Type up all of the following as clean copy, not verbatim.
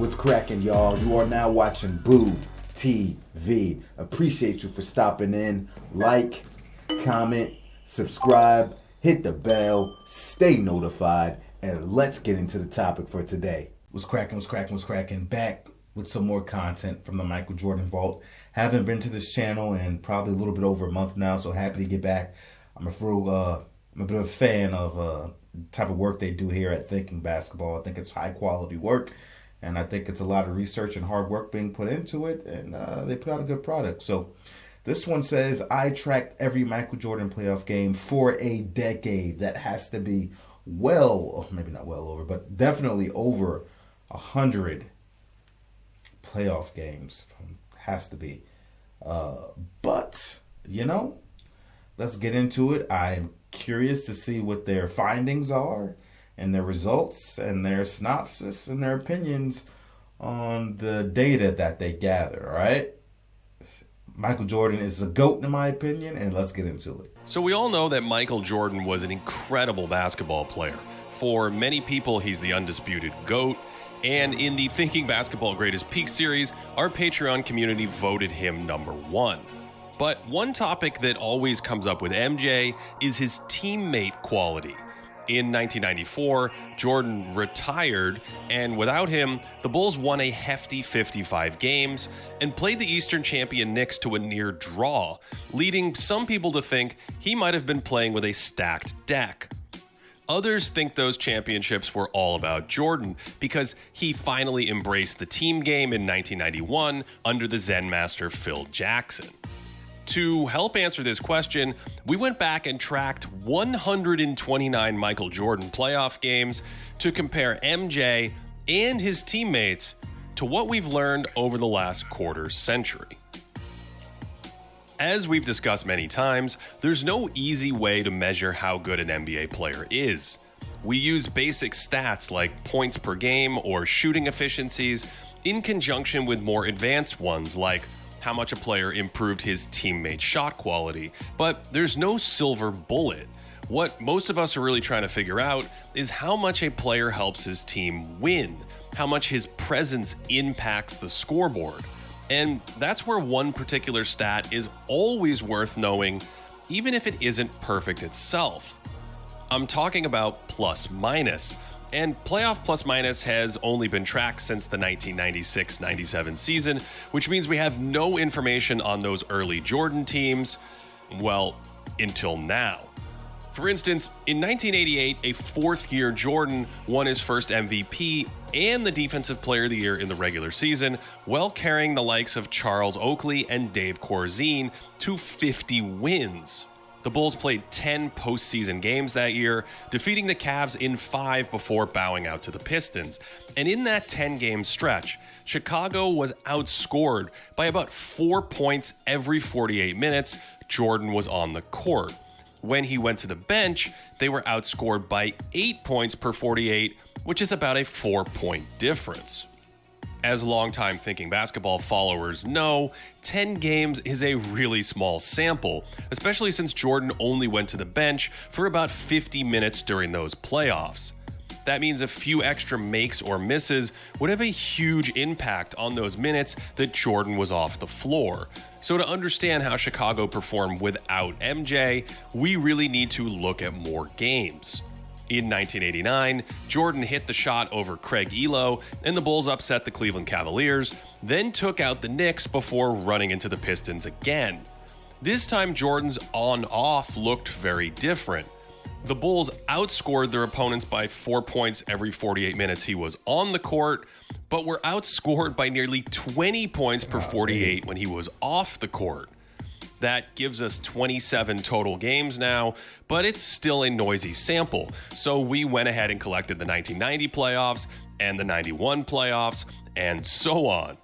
What's cracking, y'all? You are now watching Boo TV. Appreciate you for stopping in. Like, comment, subscribe, hit the bell, stay notified, and let's get into the topic for today. What's cracking? Back with some more content from the Michael Jordan Vault. Haven't been to this channel in probably a little bit over a month now, so happy to get back. I'm a bit of a fan of the type of work they do here at Thinking Basketball. I think it's high quality work, and I think it's a lot of research and hard work being put into it, and they put out a good product. So this one says, I tracked every Michael Jordan playoff game for a decade. That has to be maybe not well over, but definitely over 100 playoff games. Has to be. But, let's get into it. I'm curious to see what their findings are and their results and their synopsis and their opinions on the data that they gather, all right? Michael Jordan is the GOAT in my opinion, and let's get into it. So we all know that Michael Jordan was an incredible basketball player. For many people, he's the undisputed GOAT. And in the Thinking Basketball Greatest Peak series, our Patreon community voted him #1. But one topic that always comes up with MJ is his teammate quality. In 1994, Jordan retired, and without him, the Bulls won a hefty 55 games and played the Eastern champion Knicks to a near draw, leading some people to think he might have been playing with a stacked deck. Others think those championships were all about Jordan because he finally embraced the team game in 1991 under the Zen master Phil Jackson. To help answer this question, we went back and tracked 129 Michael Jordan playoff games to compare MJ and his teammates to what we've learned over the last quarter century. As we've discussed many times, there's no easy way to measure how good an NBA player is. We use basic stats like points per game or shooting efficiencies in conjunction with more advanced ones like how much a player improved his teammate's shot quality, but there's no silver bullet. What most of us are really trying to figure out is how much a player helps his team win, how much his presence impacts the scoreboard. And that's where one particular stat is always worth knowing, even if it isn't perfect itself. I'm talking about plus minus. And playoff plus minus has only been tracked since the 1996-97 season, which means we have no information on those early Jordan teams, well, until now. For instance, in 1988, a fourth-year Jordan won his first MVP and the Defensive Player of the Year in the regular season, while carrying the likes of Charles Oakley and Dave Corzine to 50 wins. The Bulls played 10 postseason games that year, defeating the Cavs in 5 before bowing out to the Pistons. And in that 10-game stretch, Chicago was outscored by about 4 points every 48 minutes Jordan was on the court. When he went to the bench, they were outscored by 8 points per 48, which is about a 4-point difference. As longtime Thinking Basketball followers know, 10 games is a really small sample, especially since Jordan only went to the bench for about 50 minutes during those playoffs. That means a few extra makes or misses would have a huge impact on those minutes that Jordan was off the floor. So to understand how Chicago performed without MJ, we really need to look at more games. In 1989, Jordan hit the shot over Craig Elo, and the Bulls upset the Cleveland Cavaliers, then took out the Knicks before running into the Pistons again. This time, Jordan's on-off looked very different. The Bulls outscored their opponents by 4 points every 48 minutes he was on the court, but were outscored by nearly 20 points per 48 when he was off the court. That gives us 27 total games now, but it's still a noisy sample. So we went ahead and collected the 1990 playoffs and the 91 playoffs and so on.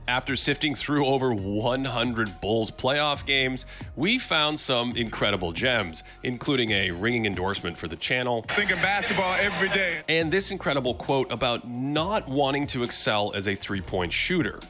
After sifting through over 100 Bulls playoff games, we found some incredible gems, including a ringing endorsement for the channel, Thinking Basketball every day, and this incredible quote about not wanting to excel as a three-point shooter.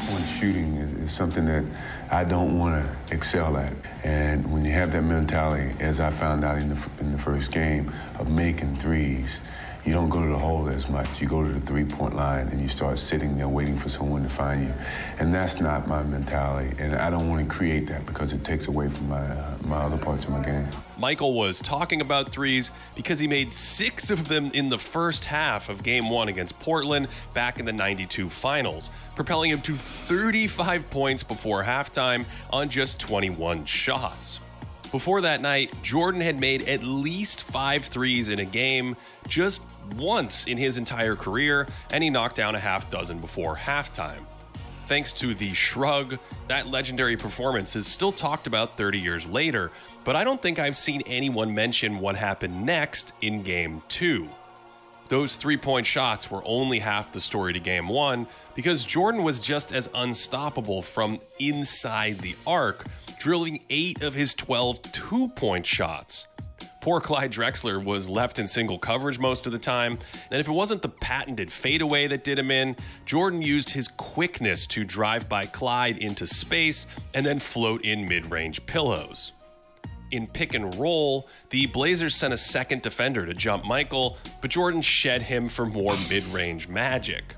Point shooting is something that I don't want to excel at. And when you have that mentality, as I found out in the first game, of making threes, you don't go to the hole as much. You go to the three-point line and you start sitting there waiting for someone to find you. And that's not my mentality. And I don't want to create that because it takes away from my other parts of my game. Michael was talking about threes because he made 6 of them in the first half of Game 1 against Portland back in the '92 finals, propelling him to 35 points before halftime on just 21 shots. Before that night, Jordan had made at least 5 threes in a game just once in his entire career, and he knocked down a half dozen before halftime. Thanks to the shrug, that legendary performance is still talked about 30 years later, but I don't think I've seen anyone mention what happened next in Game 2. Those 3-point shots were only half the story to Game 1 because Jordan was just as unstoppable from inside the arc, drilling 8 of his 12 2-point shots. Poor Clyde Drexler was left in single coverage most of the time, and if it wasn't the patented fadeaway that did him in, Jordan used his quickness to drive by Clyde into space and then float in mid-range pillows. In pick and roll, the Blazers sent a second defender to jump Michael, but Jordan shed him for more mid-range magic.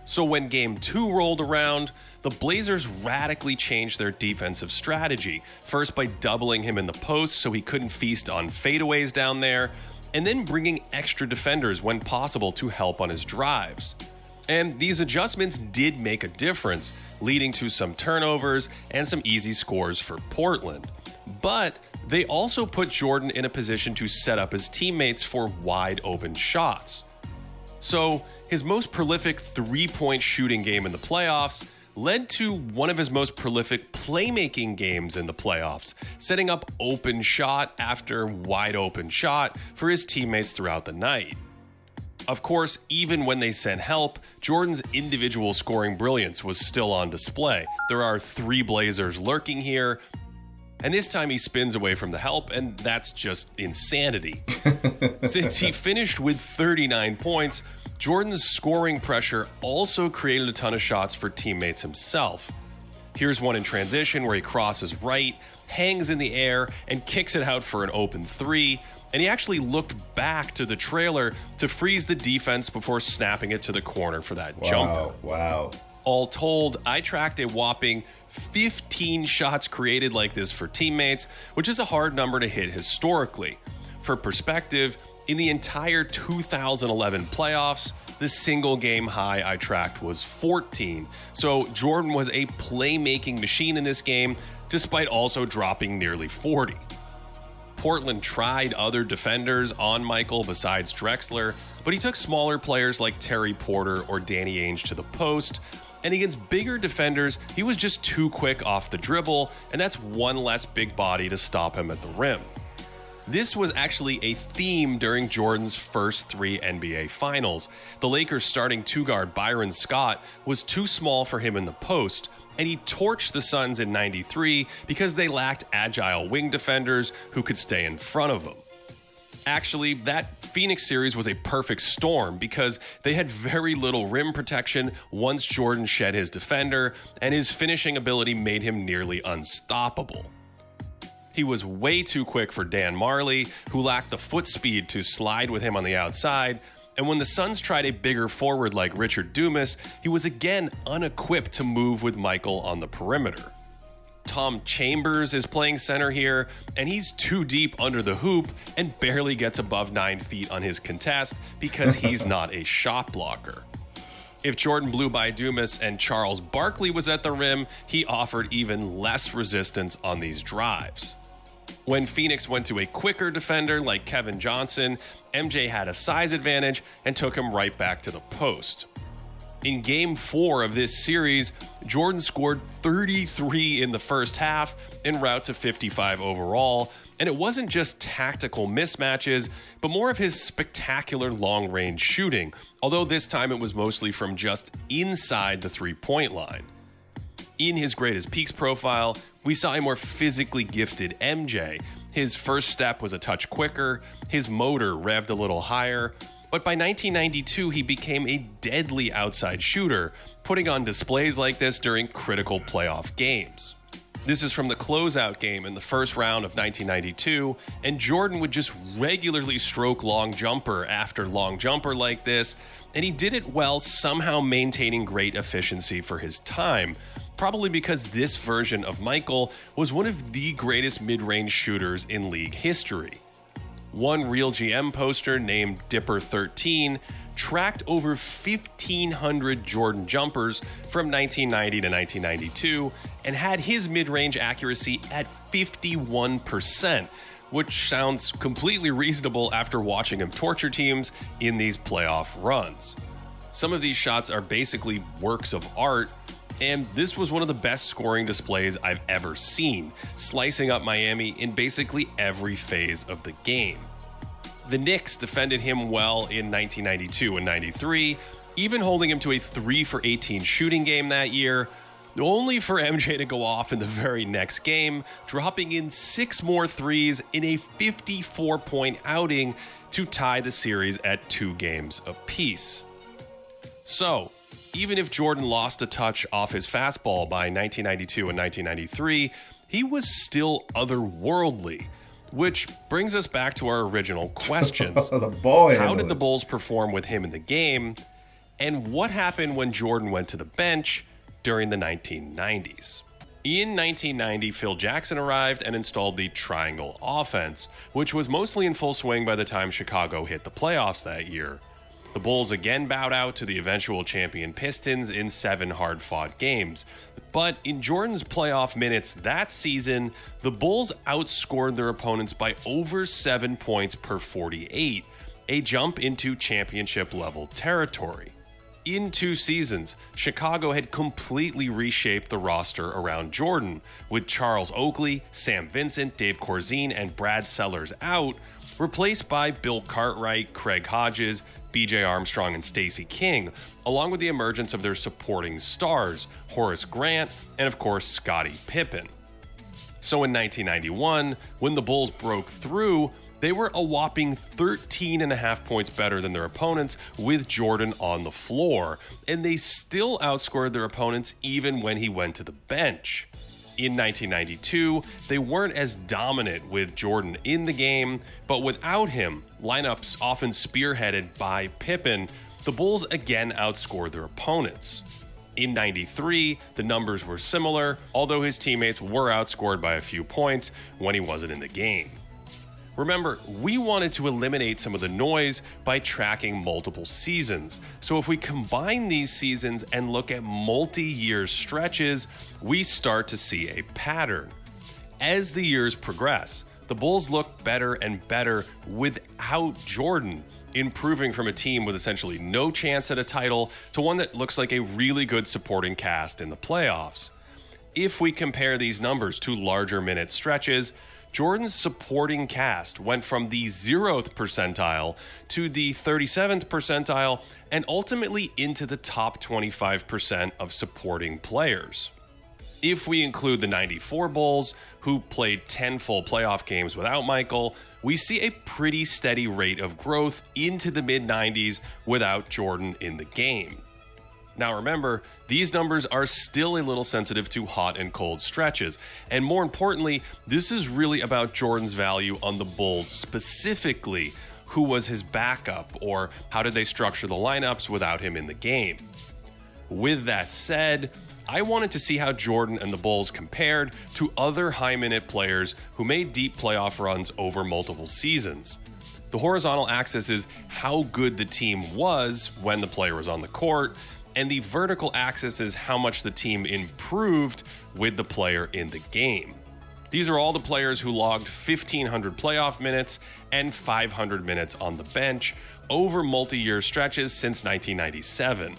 So when Game 2 rolled around, the Blazers radically changed their defensive strategy, first by doubling him in the post so he couldn't feast on fadeaways down there, and then bringing extra defenders when possible to help on his drives. And these adjustments did make a difference, leading to some turnovers and some easy scores for Portland. But they also put Jordan in a position to set up his teammates for wide open shots. So his most prolific 3-point shooting game in the playoffs led to one of his most prolific playmaking games in the playoffs, setting up open shot after wide open shot for his teammates throughout the night. Of course, even when they sent help, Jordan's individual scoring brilliance was still on display. There are 3 Blazers lurking here, and this time he spins away from the help, and that's just insanity. Since he finished with 39 points, Jordan's scoring pressure also created a ton of shots for teammates himself. Here's one in transition where he crosses right, hangs in the air, and kicks it out for an open 3, and he actually looked back to the trailer to freeze the defense before snapping it to the corner for that jumper. Wow. All told, I tracked a whopping 15 shots created like this for teammates, which is a hard number to hit historically. For perspective, in the entire 2011 playoffs, the single game high I tracked was 14. So Jordan was a playmaking machine in this game, despite also dropping nearly 40. Portland tried other defenders on Michael besides Drexler, but he took smaller players like Terry Porter or Danny Ainge to the post, and against bigger defenders, he was just too quick off the dribble, and that's one less big body to stop him at the rim. This was actually a theme during Jordan's first 3 NBA finals. The Lakers' starting 2-guard Byron Scott was too small for him in the post, and he torched the Suns in '93 because they lacked agile wing defenders who could stay in front of him. Actually, that Phoenix series was a perfect storm because they had very little rim protection once Jordan shed his defender, and his finishing ability made him nearly unstoppable. He was way too quick for Dan Marley, who lacked the foot speed to slide with him on the outside, and when the Suns tried a bigger forward like Richard Dumas, he was again unequipped to move with Michael on the perimeter. Tom Chambers is playing center here, and he's too deep under the hoop and barely gets above 9 feet on his contest because he's not a shot blocker. If Jordan blew by Dumas and Charles Barkley was at the rim, he offered even less resistance on these drives. When Phoenix went to a quicker defender like Kevin Johnson, MJ had a size advantage and took him right back to the post. In Game 4 of this series, Jordan scored 33 in the first half en route to 55 overall, and it wasn't just tactical mismatches, but more of his spectacular long-range shooting, although this time it was mostly from just inside the 3-point line. In his greatest peaks profile, we saw a more physically gifted MJ. His first step was a touch quicker, his motor revved a little higher, but by 1992 he became a deadly outside shooter, putting on displays like this during critical playoff games. This is from the closeout game in the first round of 1992, and Jordan would just regularly stroke long jumper after long jumper like this, and he did it while somehow maintaining great efficiency for his time, probably because this version of Michael was one of the greatest mid-range shooters in league history. One Real GM poster named Dipper13 tracked over 1,500 Jordan jumpers from 1990 to 1992 and had his mid-range accuracy at 51%, which sounds completely reasonable after watching him torture teams in these playoff runs. Some of these shots are basically works of art, and this was one of the best scoring displays I've ever seen, slicing up Miami in basically every phase of the game. The Knicks defended him well in 1992 and 93, even holding him to a 3 for 18 shooting game that year, only for MJ to go off in the very next game, dropping in 6 more threes in a 54-point outing to tie the series at 2 games apiece. So, even if Jordan lost a touch off his fastball by 1992 and 1993, he was still otherworldly. Which brings us back to our original questions. How did the Bulls perform with him in the game? And what happened when Jordan went to the bench during the 1990s? In 1990, Phil Jackson arrived and installed the triangle offense, which was mostly in full swing by the time Chicago hit the playoffs that year. The Bulls again bowed out to the eventual champion Pistons in 7 hard-fought games. But in Jordan's playoff minutes that season, the Bulls outscored their opponents by over 7 points per 48, a jump into championship-level territory. In 2 seasons, Chicago had completely reshaped the roster around Jordan, with Charles Oakley, Sam Vincent, Dave Corzine, and Brad Sellers out, replaced by Bill Cartwright, Craig Hodges, B.J. Armstrong, and Stacey King, along with the emergence of their supporting stars, Horace Grant, and of course, Scottie Pippen. So in 1991, when the Bulls broke through, they were a whopping 13.5 points better than their opponents with Jordan on the floor, and they still outscored their opponents even when he went to the bench. In 1992, they weren't as dominant with Jordan in the game, but without him, lineups often spearheaded by Pippen, the Bulls again outscored their opponents. In 93, the numbers were similar, although his teammates were outscored by a few points when he wasn't in the game. Remember, we wanted to eliminate some of the noise by tracking multiple seasons. So if we combine these seasons and look at multi-year stretches, we start to see a pattern. As the years progress, the Bulls look better and better without Jordan, improving from a team with essentially no chance at a title to one that looks like a really good supporting cast in the playoffs. If we compare these numbers to larger minute stretches, Jordan's supporting cast went from the 0th percentile to the 37th percentile and ultimately into the top 25% of supporting players. If we include the 94 Bulls, who played 10 full playoff games without Michael, we see a pretty steady rate of growth into the mid-90s without Jordan in the game. Now remember, these numbers are still a little sensitive to hot and cold stretches, and more importantly, this is really about Jordan's value on the Bulls specifically. Who was his backup, or how did they structure the lineups without him in the game? With that said, I wanted to see how Jordan and the Bulls compared to other high-minute players who made deep playoff runs over multiple seasons. The horizontal axis is how good the team was when the player was on the court, and the vertical axis is how much the team improved with the player in the game. These are all the players who logged 1,500 playoff minutes and 500 minutes on the bench over multi-year stretches since 1997.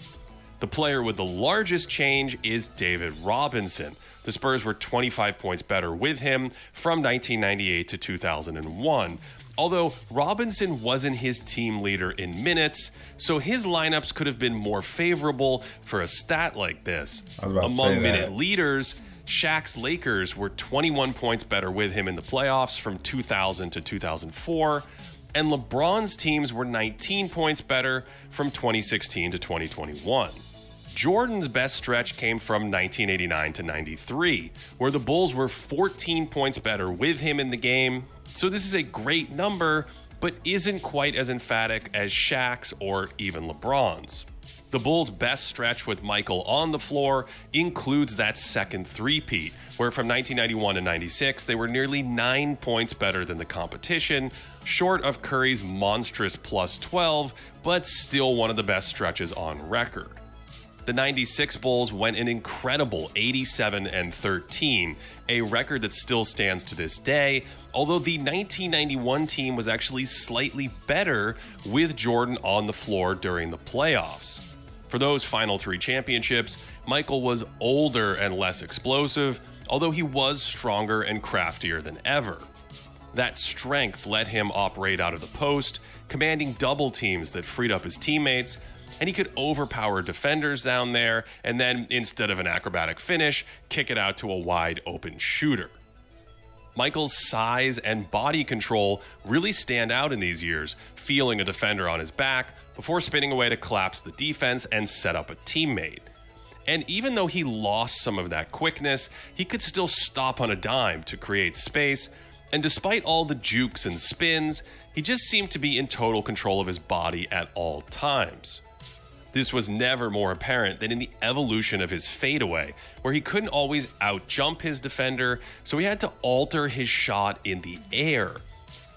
The player with the largest change is David Robinson. The Spurs were 25 points better with him from 1998 to 2001. Although Robinson wasn't his team leader in minutes, so his lineups could have been more favorable for a stat like this. Among minute leaders, Shaq's Lakers were 21 points better with him in the playoffs from 2000 to 2004, and LeBron's teams were 19 points better from 2016 to 2021. Jordan's best stretch came from 1989 to 93, where the Bulls were 14 points better with him in the game. So this is a great number, but isn't quite as emphatic as Shaq's or even LeBron's. The Bulls' best stretch with Michael on the floor includes that second three-peat, where from 1991 to 96, they were nearly 9 points better than the competition, short of Curry's monstrous plus 12, but still one of the best stretches on record. The 96 Bulls went an incredible 87-13, a record that still stands to this day, although the 1991 team was actually slightly better with Jordan on the floor during the playoffs. For those final three championships, Michael was older and less explosive, although he was stronger and craftier than ever. That strength let him operate out of the post, commanding double teams that freed up his teammates, and he could overpower defenders down there and then, instead of an acrobatic finish, kick it out to a wide open shooter. Michael's size and body control really stand out in these years, feeling a defender on his back before spinning away to collapse the defense and set up a teammate. And even though he lost some of that quickness, he could still stop on a dime to create space, and despite all the jukes and spins, he just seemed to be in total control of his body at all times. This was never more apparent than in the evolution of his fadeaway, where he couldn't always out-jump his defender, so he had to alter his shot in the air.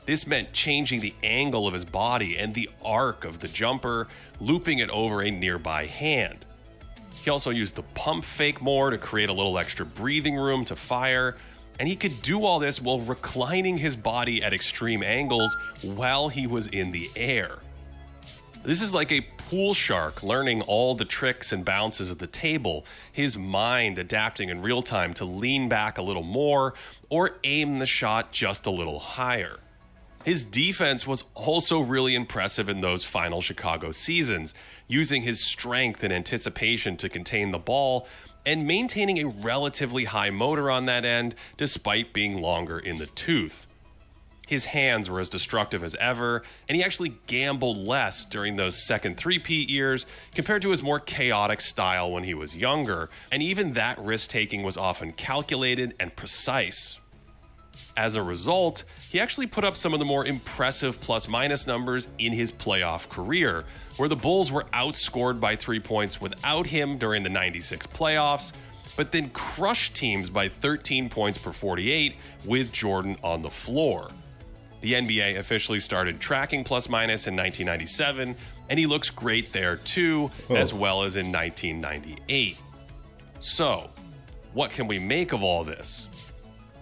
This meant changing the angle of his body and the arc of the jumper, looping it over a nearby hand. He also used the pump fake more to create a little extra breathing room to fire, and he could do all this while reclining his body at extreme angles while he was in the air. This is like a pool shark learning all the tricks and bounces of the table, his mind adapting in real time to lean back a little more or aim the shot just a little higher. His defense was also really impressive in those final Chicago seasons, using his strength and anticipation to contain the ball and maintaining a relatively high motor on that end despite being longer in the tooth. His hands were as destructive as ever, and he actually gambled less during those second three-peat years compared to his more chaotic style when he was younger, and even that risk-taking was often calculated and precise. As a result, he actually put up some of the more impressive plus-minus numbers in his playoff career, where the Bulls were outscored by 3 points without him during the 96 playoffs, but then crushed teams by 13 points per 48 with Jordan on the floor. The NBA officially started tracking plus-minus in 1997, and he looks great there too, as well as in 1998. So, what can we make of all this?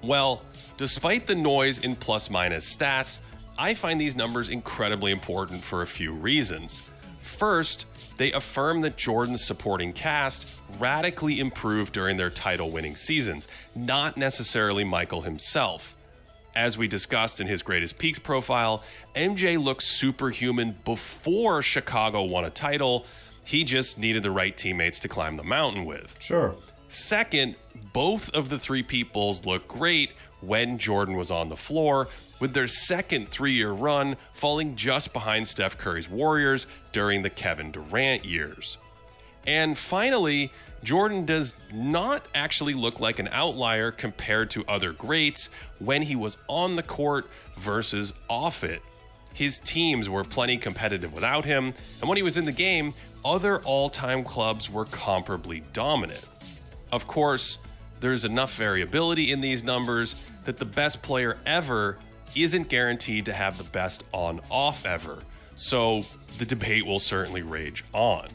Well, despite the noise in plus-minus stats, I find these numbers incredibly important for a few reasons. First, they affirm that Jordan's supporting cast radically improved during their title-winning seasons, not necessarily Michael himself. As we discussed in his Greatest Peaks profile, MJ looked superhuman before Chicago won a title. He just needed the right teammates to climb the mountain with. Sure. Second, both of the three Bulls looked great when Jordan was on the floor, with their second 3-year run falling just behind Steph Curry's Warriors during the Kevin Durant years. And finally, Jordan does not actually look like an outlier compared to other greats when he was on the court versus off it. His teams were plenty competitive without him, and when he was in the game, other all-time clubs were comparably dominant. Of course, there's enough variability in these numbers that the best player ever isn't guaranteed to have the best on-off ever, so the debate will certainly rage on.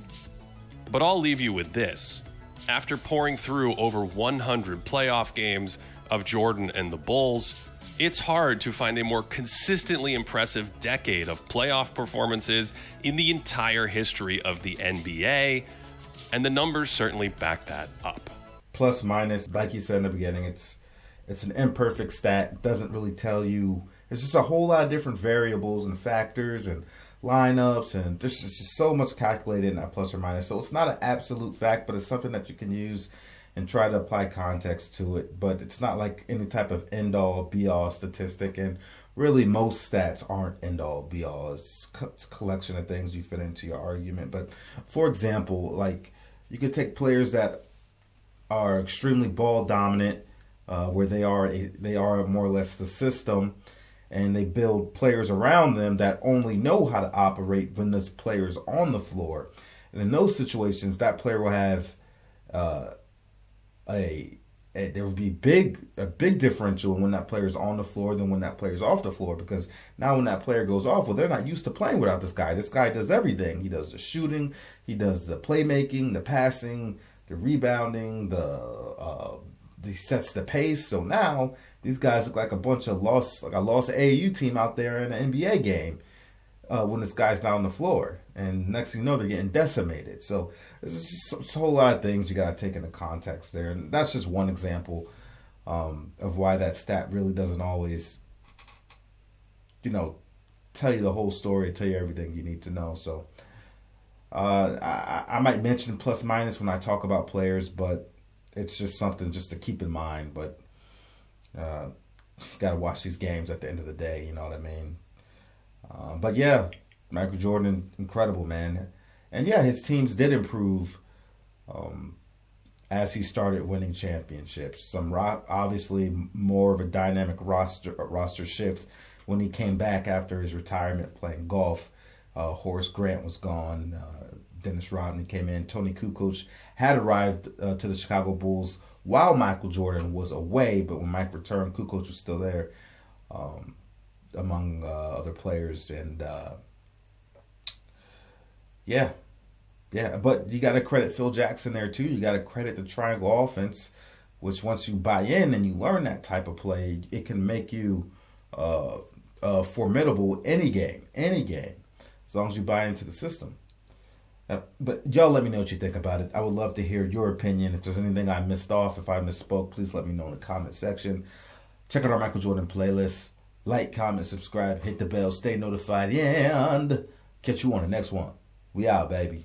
But I'll leave you with this. After pouring through over 100 playoff games of Jordan and the Bulls, it's hard to find a more consistently impressive decade of playoff performances in the entire history of the NBA, and the numbers certainly back that up. Plus minus, like you said in the beginning, it's an imperfect stat. It doesn't really tell you. There's just a whole lot of different variables and factors and lineups, and there's just so much calculated in that plus or minus. So it's not an absolute fact, but it's something that you can use and try to apply context to it. But it's not like any type of end-all, be-all statistic. And really, most stats aren't end-all, be-all. It's a collection of things you fit into your argument. But for example, like You could take players that are extremely ball dominant, where they are more or less the system, and they build players around them that only know how to operate when this player's on the floor. And in those situations, that player will have there would be a big differential when that player's on the floor than when that player's off the floor, because now when that player goes off, well, they're not used to playing without this guy. This guy does everything. He does the shooting, he does the playmaking, the passing, the rebounding, he sets the pace. So now these guys look like a lost AAU team out there in an NBA game when this guy's not on the floor. And next thing you know, they're getting decimated. So there's a whole lot of things you got to take into context there. And that's just one example of why that stat really doesn't always, tell you the whole story, tell you everything you need to know. So I might mention plus minus when I talk about players, but it's just something just to keep in mind. But you got to watch these games at the end of the day, you know what I mean? But yeah, Michael Jordan, incredible, man. And yeah, his teams did improve as he started winning championships. Obviously more of a dynamic roster shift when he came back after his retirement playing golf. Horace Grant was gone. Dennis Rodman came in. Tony Kukoc had arrived to the Chicago Bulls while Michael Jordan was away, but when Mike returned, Kukoc was still there among other players. And yeah, but you got to credit Phil Jackson there too. You got to credit the triangle offense, which once you buy in and you learn that type of play, it can make you formidable any game, as long as you buy into the system. But y'all let me know what you think about it. I would love to hear your opinion. If there's anything I missed off, if I misspoke, please let me know in the comment section. Check out our Michael Jordan playlist. Like, comment, subscribe, hit the bell, stay notified, and catch you on the next one. We out, baby.